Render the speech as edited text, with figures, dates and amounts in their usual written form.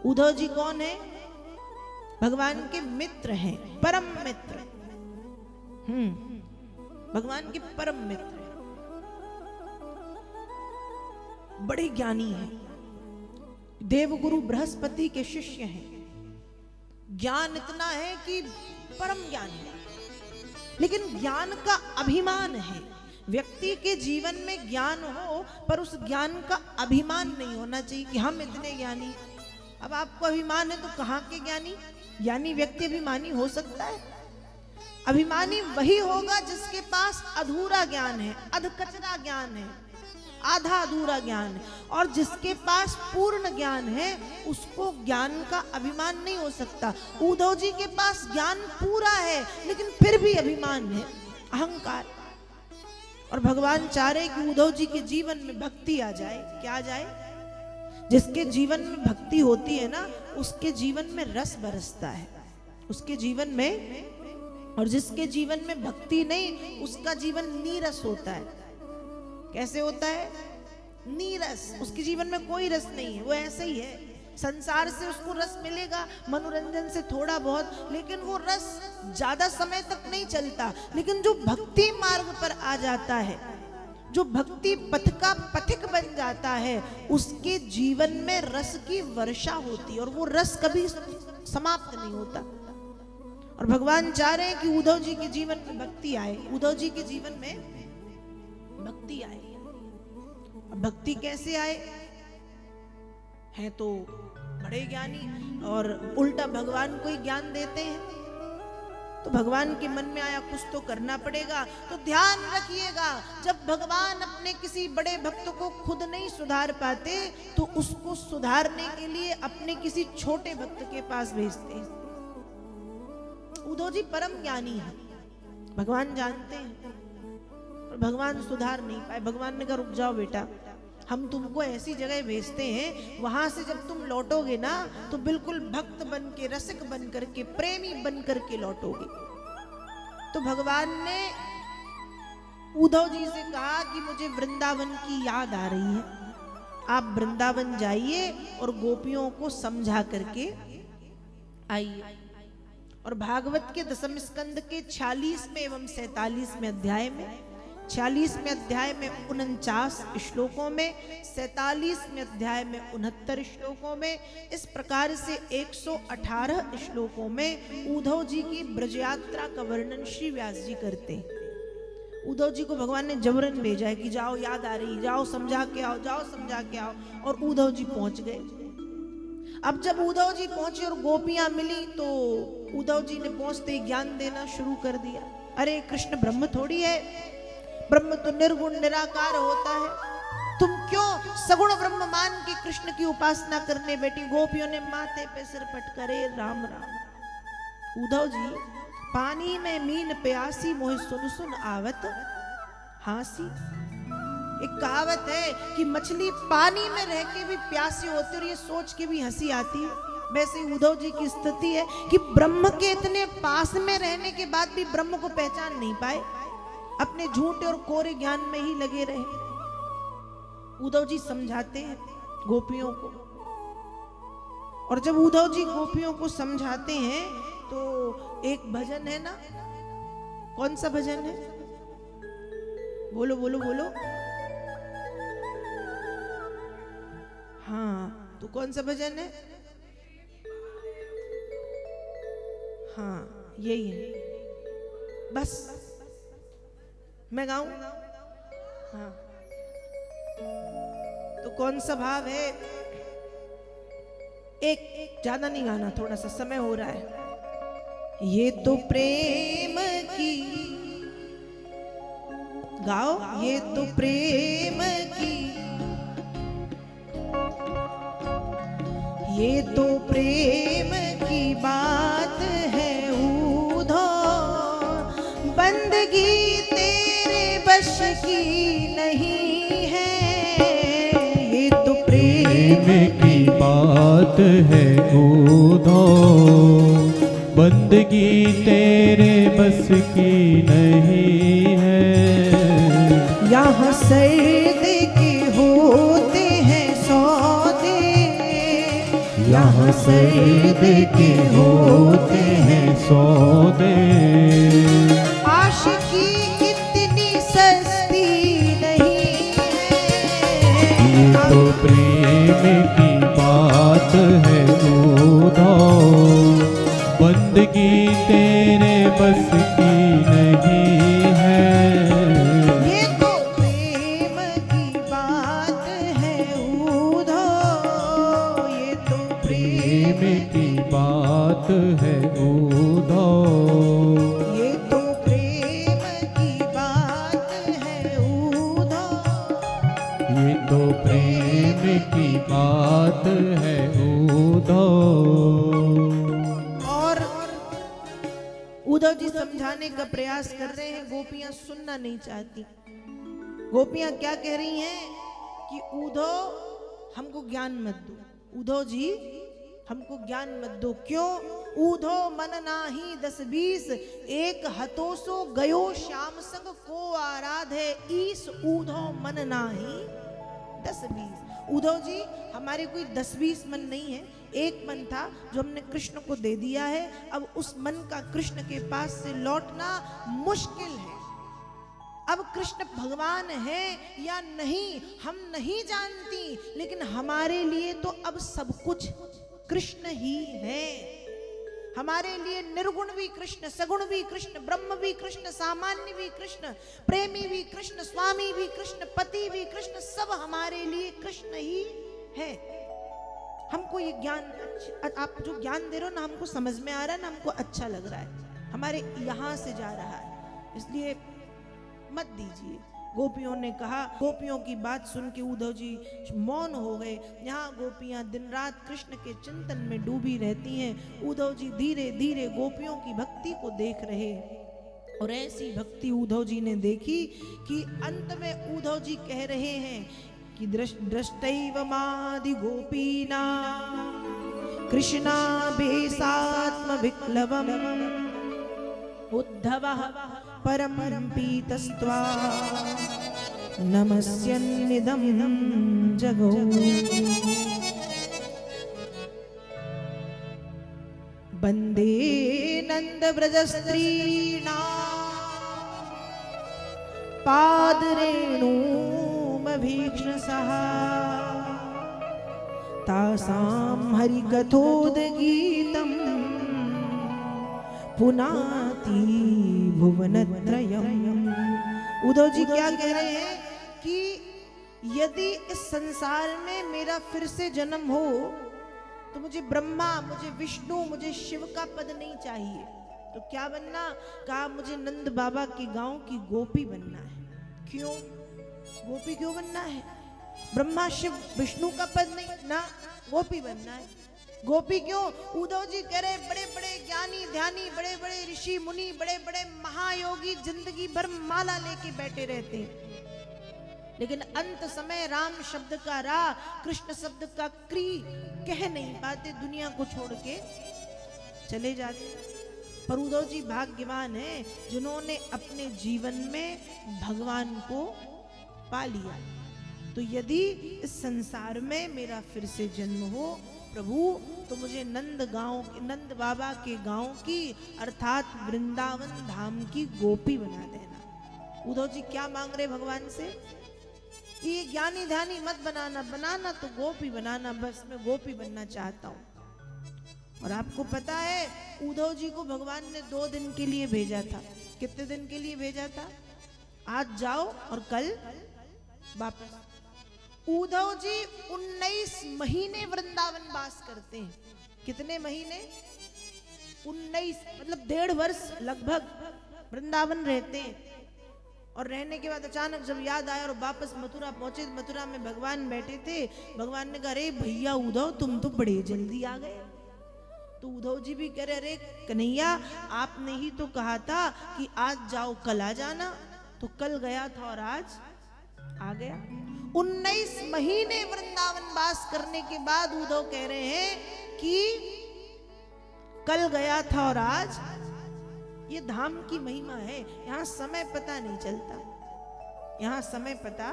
उद्धव जी कौन है? भगवान के मित्र हैं, परम मित्र। भगवान के परम मित्र हैं, बड़े ज्ञानी हैं, देवगुरु बृहस्पति के शिष्य हैं। ज्ञान इतना है कि परम ज्ञान है, लेकिन ज्ञान का अभिमान है। व्यक्ति के जीवन में ज्ञान हो, पर उस ज्ञान का अभिमान नहीं होना चाहिए कि हम इतने ज्ञानी। अब आपको अभिमान है तो कहाँ के ज्ञानी? ज्ञानी व्यक्ति अभिमानी हो सकता है? अभिमानी वही होगा जिसके पास अधूरा ज्ञान है, अधकचरा ज्ञान है, आधा अधूरा ज्ञान है। और जिसके पास पूर्ण ज्ञान है उसको ज्ञान का अभिमान नहीं हो सकता। उद्धव जी के पास ज्ञान पूरा है, लेकिन फिर भी अभिमान है, अहंकार। और भगवान चाह रहे कि उद्धव जी के जीवन में भक्ति आ जाए। क्या आ जाए? जिसके जीवन में भक्ति होती है ना, उसके जीवन में रस बरसता है, उसके जीवन में। और जिसके जीवन में भक्ति नहीं, उसका जीवन नीरस होता है। कैसे होता है? नीरस। उसके जीवन में कोई रस नहीं है, वो ऐसे ही है। संसार से उसको रस मिलेगा, मनोरंजन से थोड़ा बहुत, लेकिन वो रस ज्यादा समय तक नहीं चलता। लेकिन जो भक्ति मार्ग पर आ जाता है, जो भक्ति पथ का पथिक बन जाता है, उसके जीवन में रस की वर्षा होती है और वो रस कभी समाप्त नहीं होता। और भगवान चाह रहे हैं कि उद्धव जी के जीवन में भक्ति आए, उद्धव जी के जीवन में भक्ति आए। अब भक्ति कैसे आए? हैं तो बड़े ज्ञानी और उल्टा भगवान को ही ज्ञान देते हैं। तो भगवान के मन में आया कुछ तो करना पड़ेगा। तो ध्यान रखिएगा, जब भगवान अपने किसी बड़े भक्त को खुद नहीं सुधार पाते तो उसको सुधारने के लिए अपने किसी छोटे भक्त के पास भेजते हैं। उद्धव जी परम ज्ञानी है, भगवान जानते हैं, और भगवान सुधार नहीं पाए। भगवान ने कहा रुक जाओ बेटा, हम तुमको ऐसी जगह भेजते हैं, वहां से जब तुम लौटोगे ना तो बिल्कुल भक्त बन के, रसिक बन करके, प्रेमी बन करके लौटोगे। तो भगवान ने उद्धव जी से कहा कि मुझे वृंदावन की याद आ रही है, आप वृंदावन जाइए और गोपियों को समझा करके आइए। और भागवत के दसम स्कंद के 46वें एवं 47वें अध्याय में, 46वें अध्याय में 49 श्लोकों में, 47वें अध्याय में 69 श्लोकों में, इस प्रकार से 118 श्लोकों में उद्धव जी की ब्रज यात्रा का वर्णन श्री व्यास जी करते हैं। उद्धव जी को भगवान ने जबरन भेजा है कि जाओ, याद आ रही, जाओ समझा के आओ, जाओ समझा के आओ। और उद्धव जी पहुंच गए। अब जब उद्धव जी पहुंचे और गोपियां मिली तो उद्धव जी ने पहुंचते ज्ञान देना शुरू कर दिया। अरे कृष्ण ब्रह्म थोड़ी है, ब्रह्म तो निर्गुण निराकार होता है, तुम क्यों सगुण ब्रह्म मान के कृष्ण की उपासना करने बैठी? गोपियों ने माथे पे सिर पटकरे राम राम। उद्धव जी, पानी में मीन प्यासी मोहि सुन सुन आवत हासी। एक कहावत है कि मछली पानी में रह के भी प्यासी होती है और ये सोच के भी हंसी आती है। वैसे उद्धव जी की स्थिति है कि ब्रह्म के इतने पास में रहने के बाद भी ब्रह्म को पहचान नहीं पाए, अपने झूठे और कोरे ज्ञान में ही लगे रहे। उद्धव जी समझाते हैं गोपियों को, और जब उद्धव जी गोपियों को समझाते हैं तो एक भजन है ना, कौन सा भजन है? बोलो बोलो बोलो। हाँ, तो कौन सा भजन है? हाँ, यही है। बस मैं गाऊं? हाँ, तो कौन सा भाव है? एक ज्यादा नहीं गाना, थोड़ा सा समय हो रहा है। ये तो प्रेम की, गाओ, ये तो प्रेम की, ये तो प्रेम की बात है उद्धव, बंदगी तेरे बस की नहीं है। ये तो प्रेम की बात है उद्धव, बंदगी तेरे बस की नहीं है। यहाँ सर्द के होते हैं सौदे, यहाँ सौदे के होते हैं सौदे। आशिकी इतनी सस्ती नहीं है। ये तो प्रेम की बात है उधो, बंदगी तेरे बस की नहीं है। ये तो प्रेम की बात है उधो, ये तो प्रेम की बात है उधो, ये तो प्रेम की बात है उधो, ये तो प्रेम की बात है उधो। और उद्धव जी समझाने का प्रयास कर रहे हैं, गोपियां सुनना नहीं चाहती। गोपियां क्या कह रही हैं कि उद्धव हमको ज्ञान मत दो, उद्धव जी हमको ज्ञान मत दो। क्यों? ऊधो मन नाही 10-20, एक हतोसो गयो श्याम संग को आराधे, ईस ऊधो मन नाही 10-20। उद्धव जी हमारे कोई 10-20 मन नहीं है, एक मन था जो हमने कृष्ण को दे दिया है। अब उस मन का कृष्ण के पास से लौटना मुश्किल है। अब कृष्ण भगवान है या नहीं हम नहीं जानती, लेकिन हमारे लिए तो अब सब कुछ कृष्ण ही है। हमारे लिए निर्गुण भी कृष्ण, सगुण भी कृष्ण, ब्रह्म भी कृष्ण, सामान्य भी कृष्ण, प्रेमी भी कृष्ण, स्वामी भी कृष्ण, पति भी कृष्ण, सब हमारे लिए कृष्ण ही है। हमको ये ज्ञान, आप जो ज्ञान दे रहे हो ना, हमको समझ में आ रहा है ना, हमको अच्छा लग रहा है, हमारे यहां से जा रहा है, इसलिए मत दीजिए। गोपियों ने कहा, गोपियों की बात सुन के उद्धव जी मौन हो गए। यहाँ गोपियां दिन रात कृष्ण के चिंतन में डूबी रहती हैं। उद्धव जी धीरे धीरे गोपियों की भक्ति को देख रहे, और ऐसी भक्ति उद्धव जी ने देखी कि अंत में उद्धव जी कह रहे हैं कि दृष्टैव मादि गोपीना कृष्णा बेसात्म विक्लवम, उद्धवः परम पीतस्त्वा नमस्यन्निदं जगौ। वन्दे नंद व्रजस्त्रीणां पादरेणुमभीक्ष्णसः, तासां हरिकथोद्गीतं पुनाति भुवनत्रयम्। उद्धव जी क्या कह रहे हैं कि यदि इस संसार में मेरा फिर से जन्म हो तो मुझे ब्रह्मा, मुझे विष्णु, मुझे शिव का पद नहीं चाहिए। तो क्या बनना? कहा मुझे नंद बाबा के गांव की गोपी बनना है। क्यों गोपी क्यों बनना है? ब्रह्मा शिव विष्णु का पद नहीं ना, गोपी बनना है। गोपी क्यों? उद्धव जी कह रहे बड़े बड़े ज्ञानी ध्यानी, बड़े बड़े ऋषि मुनि, बड़े बड़े महायोगी जिंदगी भर माला लेके बैठे रहते हैं, लेकिन अंत समय राम शब्द का रा, कृष्ण शब्द का क्री कह नहीं पाते, दुनिया को छोड़ के चले जाते। पर उद्धव जी भाग्यवान हैं जिन्होंने अपने जीवन में भगवान को पा लिया। तो यदि इस संसार में मेरा फिर से जन्म हो प्रभु, तो मुझे नंद बाबा के गांव की अर्थात वृंदावन धाम की गोपी बना देना। उद्धव जी क्या मांग रहे भगवान से? ये ज्ञानी ध्यानी मत बनाना तो गोपी बनाना, बस मैं गोपी बनना चाहता हूं। और आपको पता है उद्धव जी को भगवान ने 2 दिन के लिए भेजा था। कितने दिन के लिए भेजा था? आज जाओ और कल वापस। उद्धव जी 19 महीने वृंदावन वास करते हैं। कितने महीने? 19, मतलब 1.5 वर्ष लगभग वृंदावन रहते हैं। और रहने के बाद अचानक जब याद आया और वापस मथुरा पहुंचे, मथुरा में भगवान बैठे थे। भगवान ने कहा अरे भैया उद्धव तुम तो बड़े जल्दी आ गए। तो उद्धव जी भी कह रहे अरे कन्हैया आपने ही तो कहा था कि आज जाओ कल आ जाना, तो कल गया था और आज आ गया। 19 महीने वृंदावन वास करने के बाद उद्धव कह रहे हैं कि कल गया था और आज। ये धाम की महिमा है। यहां समय पता नहीं चलता, यहां समय पता